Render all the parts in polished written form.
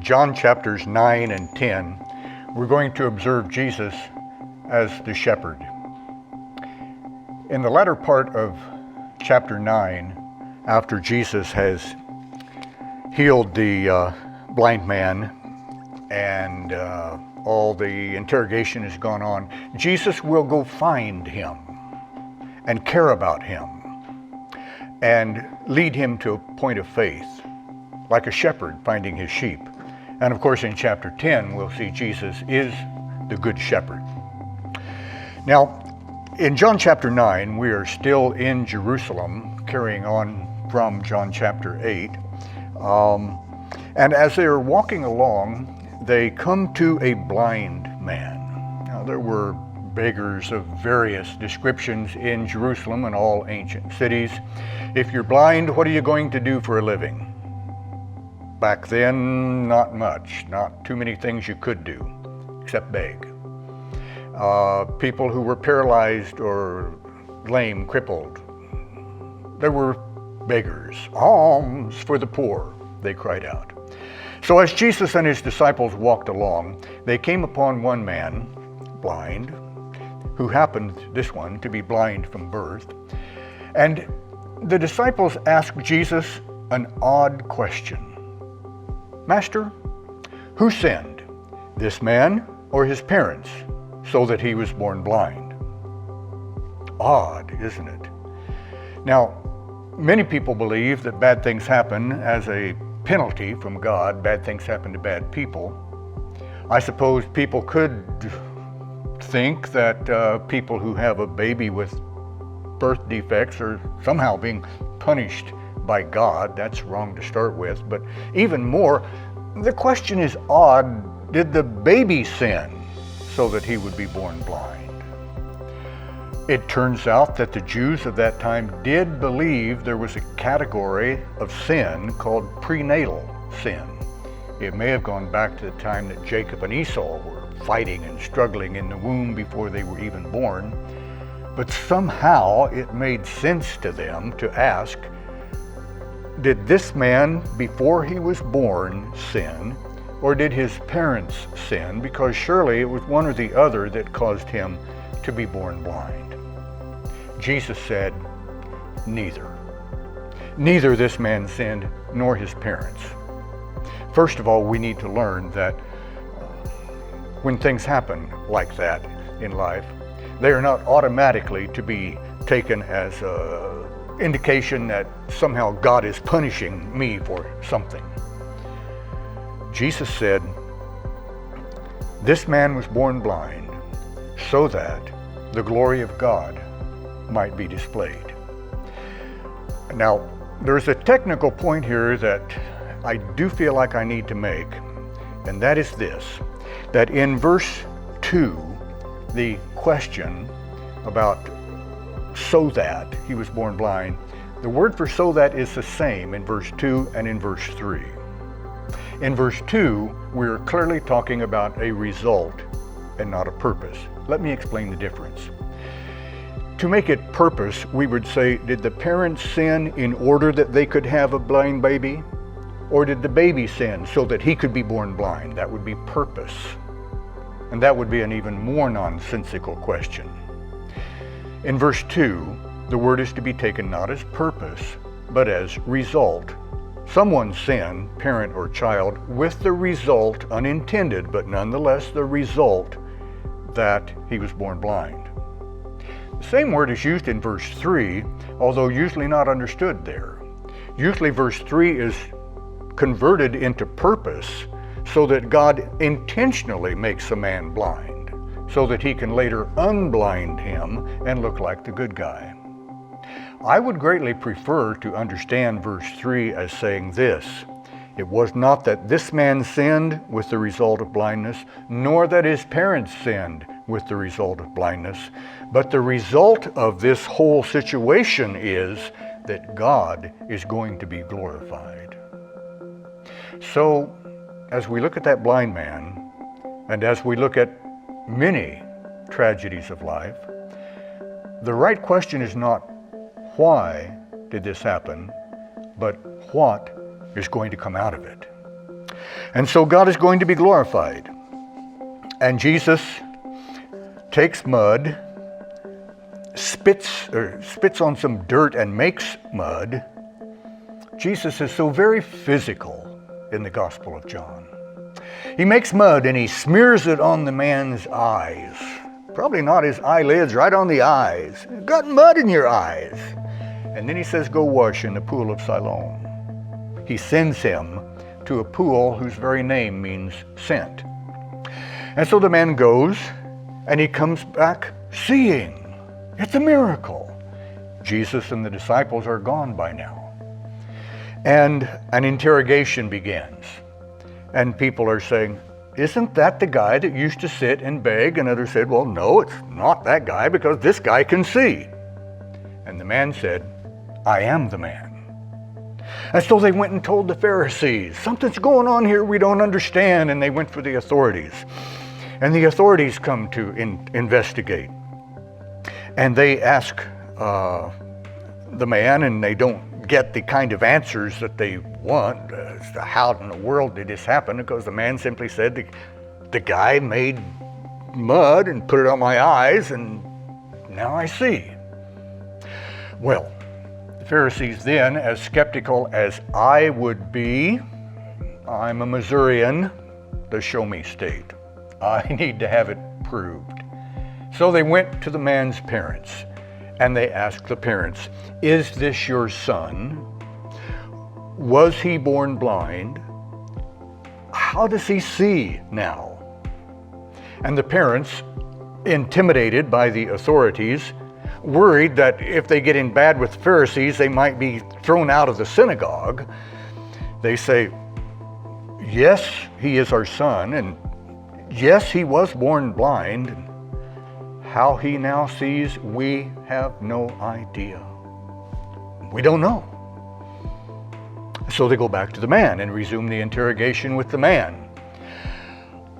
John chapters 9 and 10, we're going to observe Jesus as the shepherd. In the latter part of chapter 9, after Jesus has healed the blind man and all the interrogation has gone on, Jesus will go find him and care about him and lead him to a point of faith, like a shepherd finding his sheep. And of course in chapter 10 we'll see Jesus is the good shepherd. Now in John chapter 9 we are still in Jerusalem, carrying on from John chapter 8. And as they are walking along, they come to a blind man. Now there were beggars of various descriptions in Jerusalem and all ancient cities. If you're blind, what are you going to do for a living? Back then, not much, not too many things you could do, except beg. People who were paralyzed or lame, crippled, they were beggars. Alms for the poor, they cried out. So as Jesus and his disciples walked along, they came upon one man, blind, who happened, this one, to be blind from birth. And the disciples asked Jesus an odd question. Master, who sinned, this man or his parents, so that he was born blind? Odd, isn't it? Now, many people believe that bad things happen as a penalty from God. Bad things happen to bad people. I suppose people could think that people who have a baby with birth defects are somehow being punished by God. That's wrong to start with. But even more, the question is odd. Did the baby sin so that he would be born blind? It turns out that the Jews of that time did believe there was a category of sin called prenatal sin. It may have gone back to the time that Jacob and Esau were fighting and struggling in the womb before they were even born. But somehow it made sense to them to ask, did this man before he was born sin, or did his parents sin? Because surely it was one or the other that caused him to be born blind. Jesus said, neither. Neither this man sinned nor his parents. First of all, we need to learn that when things happen like that in life, they are not automatically to be taken as an indication that somehow God is punishing me for something. Jesus said, this man was born blind so that the glory of God might be displayed. Now, there's a technical point here that I do feel like I need to make, and that is this, that in verse 2, the question about so that he was born blind, the word for so that is the same in verse 2 and in verse 3. In verse 2, we're clearly talking about a result and not a purpose. Let me explain the difference. To make it purpose, we would say, did the parents sin in order that they could have a blind baby? Or did the baby sin so that he could be born blind? That would be purpose. And that would be an even more nonsensical question. In verse 2, the word is to be taken not as purpose, but as result. Someone sinned, parent or child, with the result, unintended, but nonetheless the result that he was born blind. The same word is used in verse 3, although usually not understood there. Usually verse 3 is converted into purpose so that God intentionally makes a man blind, so that he can later unblind him and look like the good guy. I would greatly prefer to understand verse 3 as saying this: it was not that this man sinned with the result of blindness, nor that his parents sinned with the result of blindness, but the result of this whole situation is that God is going to be glorified. So, as we look at that blind man, and as we look at many tragedies of life, the right question is not why did this happen, but what is going to come out of it. And so God is going to be glorified. And Jesus takes mud, spits on some dirt and makes mud. Jesus is so very physical in the Gospel of John. He makes mud and he smears it on the man's eyes. Probably not his eyelids, right on the eyes. You've got mud in your eyes. And then he says, go wash in the pool of Siloam. He sends him to a pool whose very name means sent. And so the man goes and he comes back seeing. It's a miracle. Jesus and the disciples are gone by now. And an interrogation begins. And people are saying, isn't that the guy that used to sit and beg? And others said, well, no, it's not that guy because this guy can see. And the man said, I am the man. And so they went and told the Pharisees, something's going on here we don't understand. And they went for the authorities. And the authorities come to investigate. And they ask the man, and they don't get the kind of answers that they want as to how in the world did this happen, because the man simply said the guy made mud and put it on my eyes and now I see. Well, the Pharisees then, as skeptical as I would be, I'm a Missourian, the show me state. I need to have it proved. So they went to the man's parents and they asked the parents, is this your son? Was he born blind? How does he see now? And the parents, intimidated by the authorities, worried that if they get in bad with the Pharisees, they might be thrown out of the synagogue. They say, yes, he is our son, and yes, he was born blind. How he now sees, we have no idea. We don't know. So they go back to the man and resume the interrogation with the man.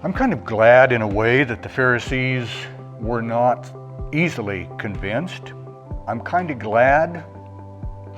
I'm kind of glad in a way that the Pharisees were not easily convinced. I'm kind of glad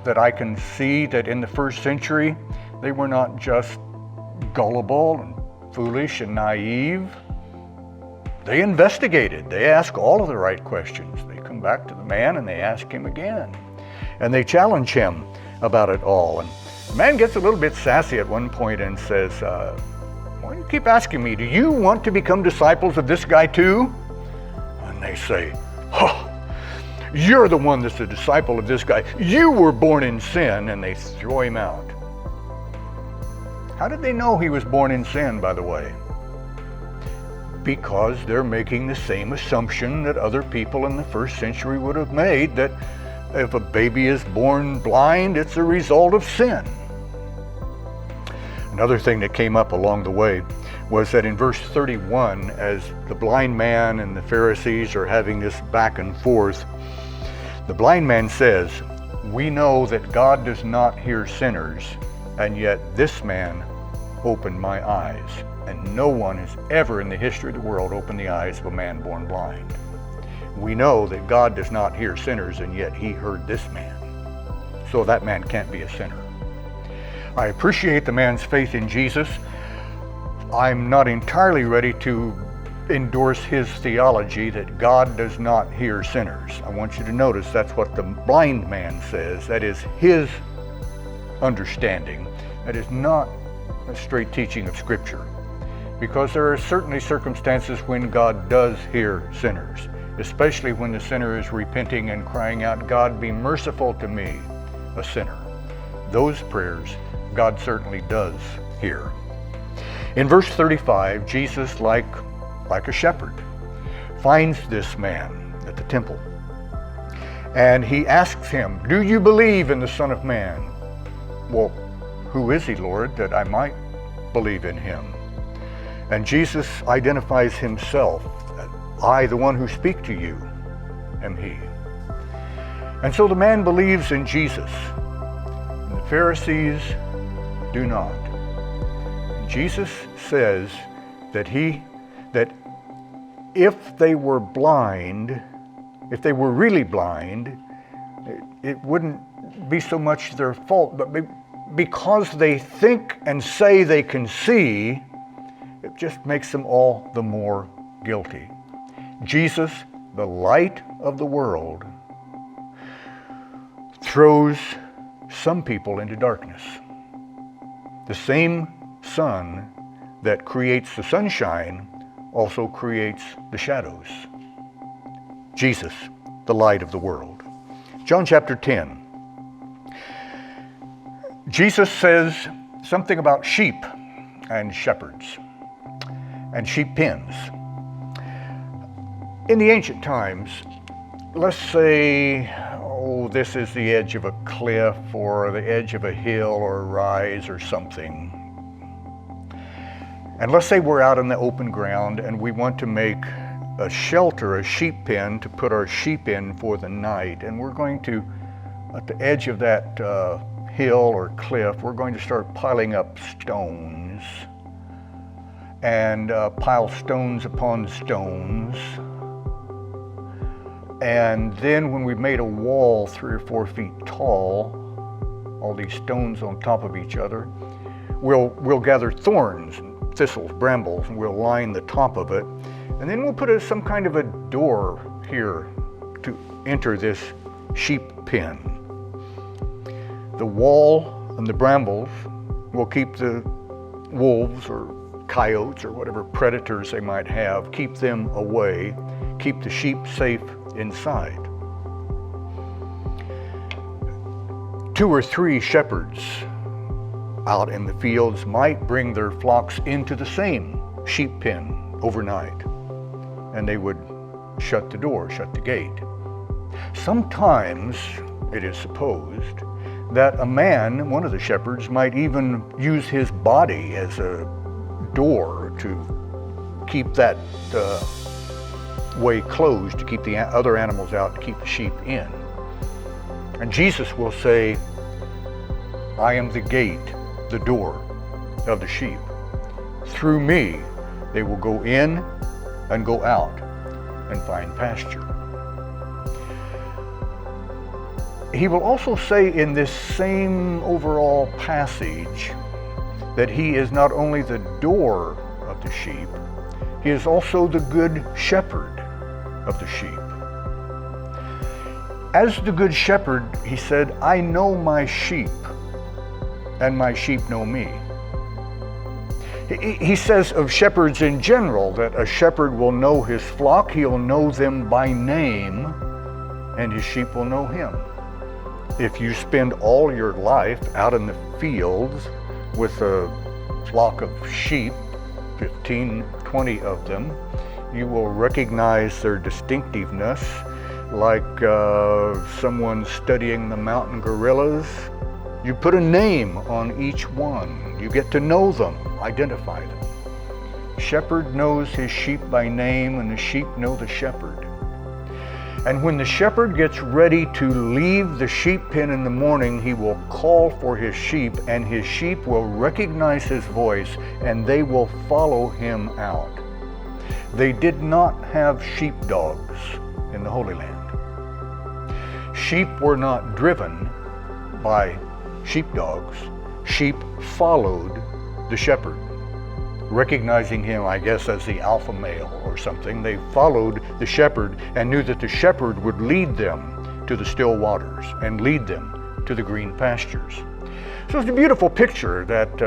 that I can see that in the first century, they were not just gullible and foolish and naive. They investigated. They asked all of the right questions. They come back to the man and they ask him again. And they challenge him about it all. And the man gets a little bit sassy at one point and says, why do you keep asking me? Do you want to become disciples of this guy too? And they say, oh, you're the one that's a disciple of this guy. You were born in sin. And they throw him out. How did they know he was born in sin, by the way? Because they're making the same assumption that other people in the first century would have made, that if a baby is born blind, it's a result of sin. Another thing that came up along the way was that in verse 31, as the blind man and the Pharisees are having this back and forth, the blind man says, we know that God does not hear sinners, and yet this man opened my eyes. And no one has ever in the history of the world opened the eyes of a man born blind. We know that God does not hear sinners, and yet he heard this man. So that man can't be a sinner. I appreciate the man's faith in Jesus. I'm not entirely ready to endorse his theology that God does not hear sinners. I want you to notice that's what the blind man says. That is his understanding. That is not a straight teaching of Scripture. Because there are certainly circumstances when God does hear sinners, especially when the sinner is repenting and crying out, God, be merciful to me, a sinner. Those prayers God certainly does hear. In verse 35, Jesus, like a shepherd, finds this man at the temple. And he asks him, do you believe in the Son of Man? Well, who is he, Lord, that I might believe in him? And Jesus identifies himself, I, the one who speak to you, am he. And so the man believes in Jesus, and the Pharisees do not. And Jesus says that if they were blind, if they were really blind, it wouldn't be so much their fault, but because they think and say they can see, it just makes them all the more guilty. Jesus, the light of the world, throws some people into darkness. The same sun that creates the sunshine also creates the shadows. Jesus, the light of the world. John chapter 10. Jesus says something about sheep and shepherds and sheep pens. In the ancient times, let's say, this is the edge of a cliff or the edge of a hill or a rise or something. And let's say we're out in the open ground and we want to make a shelter, a sheep pen to put our sheep in for the night. And we're going to, at the edge of that hill or cliff, we're going to start piling up stones and pile stones upon stones. And then when we've made a wall 3 or 4 feet tall, all these stones on top of each other, we'll gather thorns and thistles, brambles, and we'll line the top of it. And then we'll put some kind of a door here to enter this sheep pen. The wall and the brambles will keep the wolves or coyotes or whatever predators they might have, keep them away, keep the sheep safe inside. 2 or 3 shepherds out in the fields might bring their flocks into the same sheep pen overnight, and they would shut the door, shut the gate. Sometimes it is supposed that a man, one of the shepherds, might even use his body as a door to keep that way closed, to keep the other animals out, to keep the sheep in. And Jesus will say, I am the gate, the door of the sheep. Through me, they will go in and go out and find pasture. He will also say in this same overall passage that he is not only the door of the sheep, he is also the good shepherd of the sheep. As the good shepherd, he said, I know my sheep, and my sheep know me. He says of shepherds in general that a shepherd will know his flock, he'll know them by name, and his sheep will know him. If you spend all your life out in the fields with a flock of sheep, 15, 20 of them, you will recognize their distinctiveness like someone studying the mountain gorillas. You put a name on each one. You get to know them, identify them. Shepherd knows his sheep by name, and the sheep know the shepherd. And when the shepherd gets ready to leave the sheep pen in the morning, he will call for his sheep, and his sheep will recognize his voice, and they will follow him out. They did not have sheepdogs in the Holy Land. Sheep were not driven by sheepdogs. Sheep followed the shepherd, recognizing him, I guess, as the alpha male or something. They followed the shepherd and knew that the shepherd would lead them to the still waters and lead them to the green pastures. So it's a beautiful picture that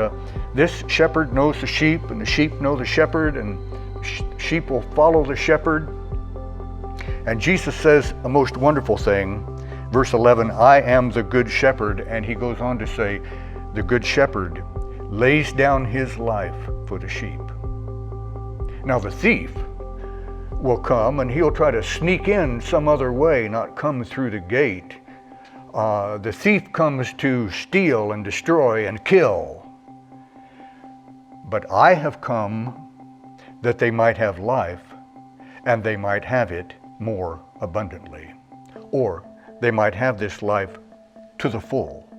this shepherd knows the sheep, and the sheep know the shepherd, and sheep will follow the shepherd. And Jesus says a most wonderful thing. Verse 11, I am the good shepherd, and he goes on to say, the good shepherd lays down his life for the sheep. Now the thief will come and he'll try to sneak in some other way, not come through the gate. The thief comes to steal and destroy and kill. But I have come that they might have life, and they might have it more abundantly. Or they might have this life to the full.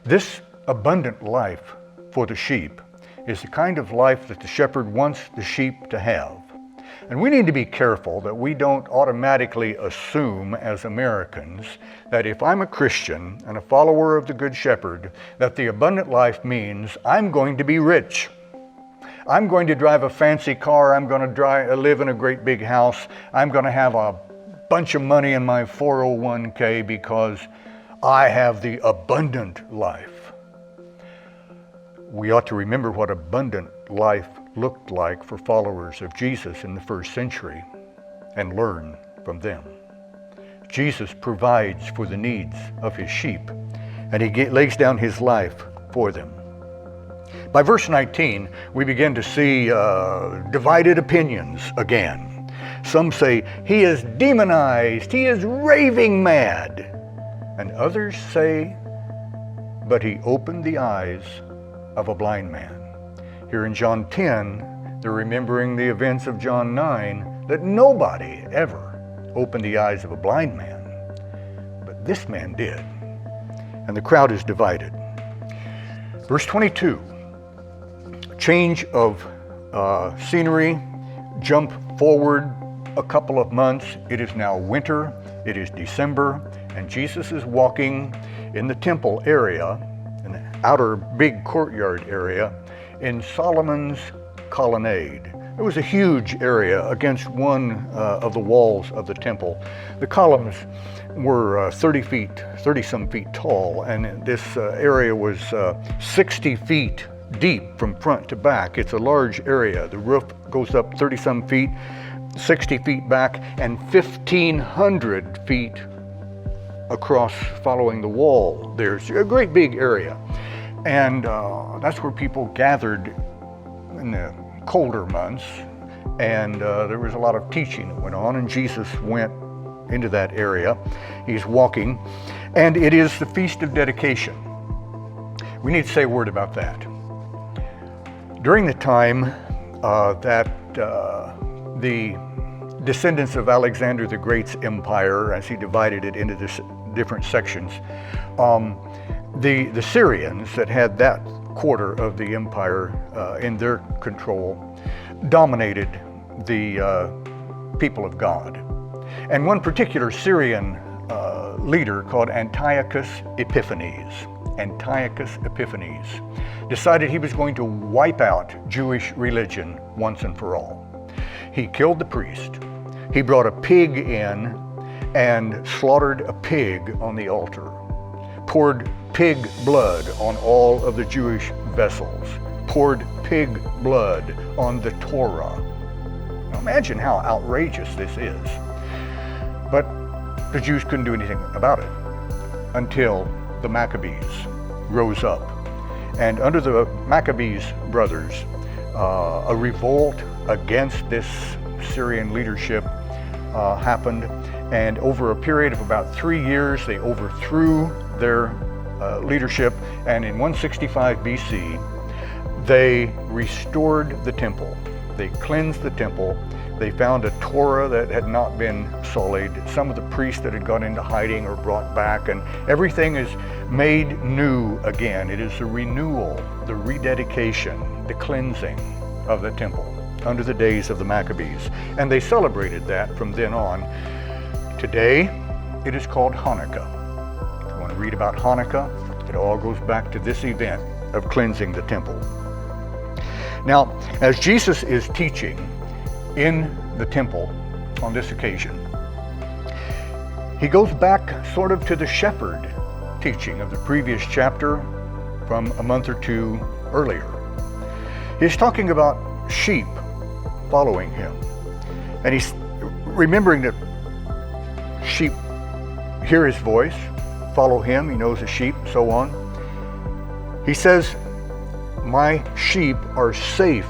This abundant life for the sheep is the kind of life that the shepherd wants the sheep to have. And we need to be careful that we don't automatically assume as Americans that if I'm a Christian and a follower of the Good Shepherd, that the abundant life means I'm going to be rich. I'm going to drive a fancy car. I'm going to live in a great big house. I'm going to have a bunch of money in my 401k because I have the abundant life. We ought to remember what abundant life looked like for followers of Jesus in the first century and learn from them. Jesus provides for the needs of his sheep, and he lays down his life for them. By verse 19, we begin to see divided opinions again. Some say he is demonized, he is raving mad. And others say, but he opened the eyes of a blind man. Here in John 10, they're remembering the events of John 9, that nobody ever opened the eyes of a blind man, but this man did. And the crowd is divided. Verse 22, change of scenery, jump forward a couple of months. It is now winter, it is December, and Jesus is walking in the temple area, in the outer big courtyard area, in Solomon's colonnade. It was a huge area against one of the walls of the temple. The columns were 30-some feet tall, and this area was 60 feet deep from front to back. It's a large area. The roof goes up 30-some feet, 60 feet back, and 1,500 feet across following the wall. There's a great big area. And that's where people gathered in the colder months, and there was a lot of teaching that went on, and Jesus went into that area. He's walking, and it is the Feast of Dedication. We need to say a word about that. During the time that the descendants of Alexander the Great's empire, as he divided it into different sections, the Syrians that had that quarter of the empire in their control dominated the people of God. And one particular Syrian leader called Antiochus Epiphanes decided he was going to wipe out Jewish religion once and for all. He killed the priest. He brought a pig in and slaughtered a pig on the altar, poured pig blood on all of the Jewish vessels, poured pig blood on the Torah. Now imagine how outrageous this is. But the Jews couldn't do anything about it until the Maccabees rose up. And under the Maccabees brothers, a revolt against this Syrian leadership happened, and over a period of about 3 years, they overthrew their leadership, and in 165 BC, they restored the temple. They cleansed the temple. They found a Torah that had not been sullied. Some of the priests that had gone into hiding are brought back, and everything is made new again. It is the renewal, the rededication, the cleansing of the temple under the days of the Maccabees. And they celebrated that from then on. Today, it is called Hanukkah. If you want to read about Hanukkah, it all goes back to this event of cleansing the temple. Now, as Jesus is teaching in the temple on this occasion, he goes back sort of to the shepherd teaching of the previous chapter from a month or two earlier. He's talking about sheep following him. And he's remembering that sheep hear his voice, follow him, he knows the sheep, so on. He says, my sheep are safe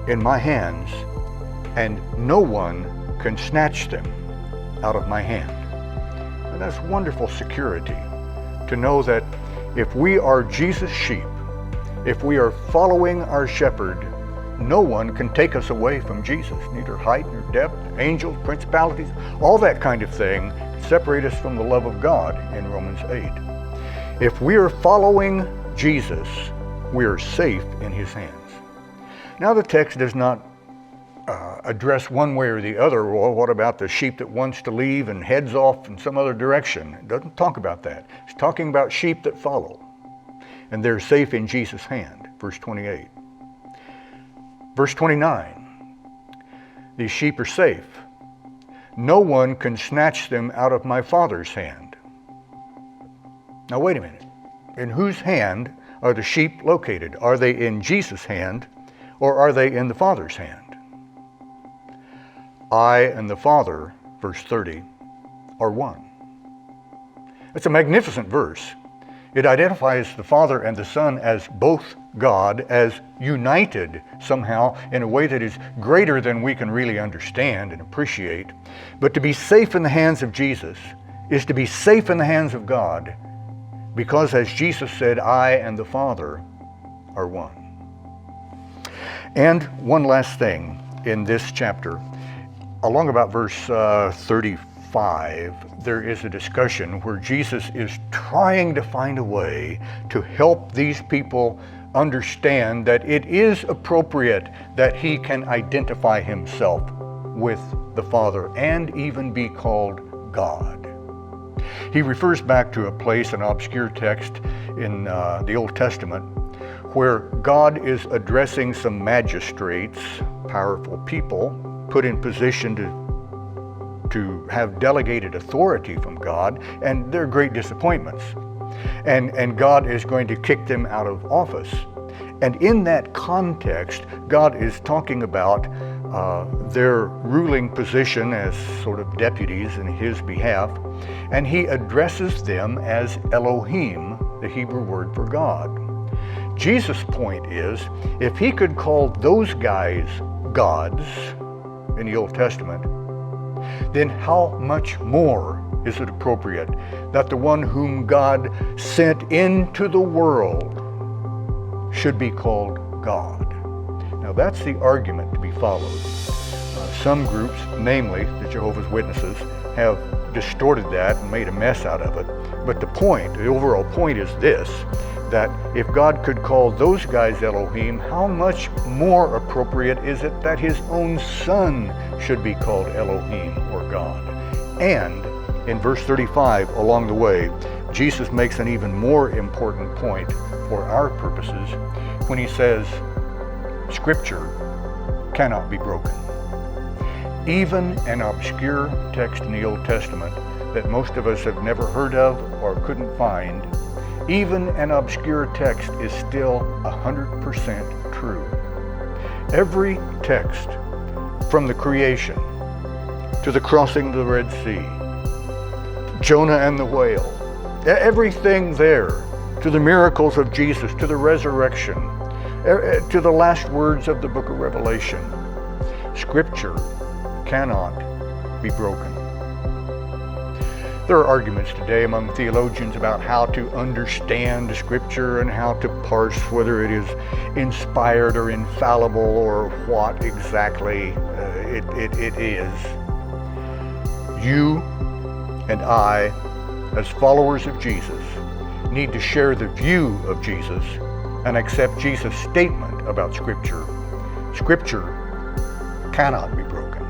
in my hands, and no one can snatch them out of my hand. And that's wonderful security to know that if we are Jesus' sheep, if we are following our shepherd, no one can take us away from Jesus, neither height nor depth, angels, principalities, all that kind of thing separate us from the love of God in Romans 8. If we are following Jesus, we are safe in his hands. Now the text does not address one way or the other. Well, what about the sheep that wants to leave and heads off in some other direction? It doesn't talk about that. It's talking about sheep that follow, and they're safe in Jesus' hand, verse 28. Verse 29, these sheep are safe. No one can snatch them out of my Father's hand. Now wait a minute. In whose hand are the sheep located? Are they in Jesus' hand, or are they in the Father's hand? I and the Father, verse 30, are one. It's a magnificent verse. It identifies the Father and the Son as both God, as united somehow in a way that is greater than we can really understand and appreciate. But to be safe in the hands of Jesus is to be safe in the hands of God, because as Jesus said, I and the Father are one. And one last thing in this chapter. Along about verse 35, there is a discussion where Jesus is trying to find a way to help these people understand that it is appropriate that he can identify himself with the Father and even be called God. He refers back to a place, an obscure text in the Old Testament, where God is addressing some magistrates, powerful people, put in position to have delegated authority from God, and their great disappointments. And God is going to kick them out of office. And in that context, God is talking about their ruling position as sort of deputies in his behalf, and he addresses them as Elohim, the Hebrew word for God. Jesus' point is, if he could call those guys gods in the Old Testament, then how much more is it appropriate that the one whom God sent into the world should be called God? Now that's the argument to be followed. Some groups, namely the Jehovah's Witnesses, have distorted that and made a mess out of it. But the overall point is this, that if God could call those guys Elohim, how much more appropriate is it that his own Son should be called Elohim or God? And in verse 35, along the way, Jesus makes an even more important point for our purposes when he says, Scripture cannot be broken. Even an obscure text in the Old Testament that most of us have never heard of or couldn't find, even an obscure text is still 100% true. Every text, from the creation to the crossing of the Red Sea, Jonah and the whale, everything there, to the miracles of Jesus, to the resurrection, to the last words of the book of Revelation, Scripture cannot be broken. There are arguments today among theologians about how to understand Scripture and how to parse whether it is inspired or infallible or what exactly it is. You and I, as followers of Jesus, need to share the view of Jesus and accept Jesus' statement about Scripture. Scripture cannot be broken.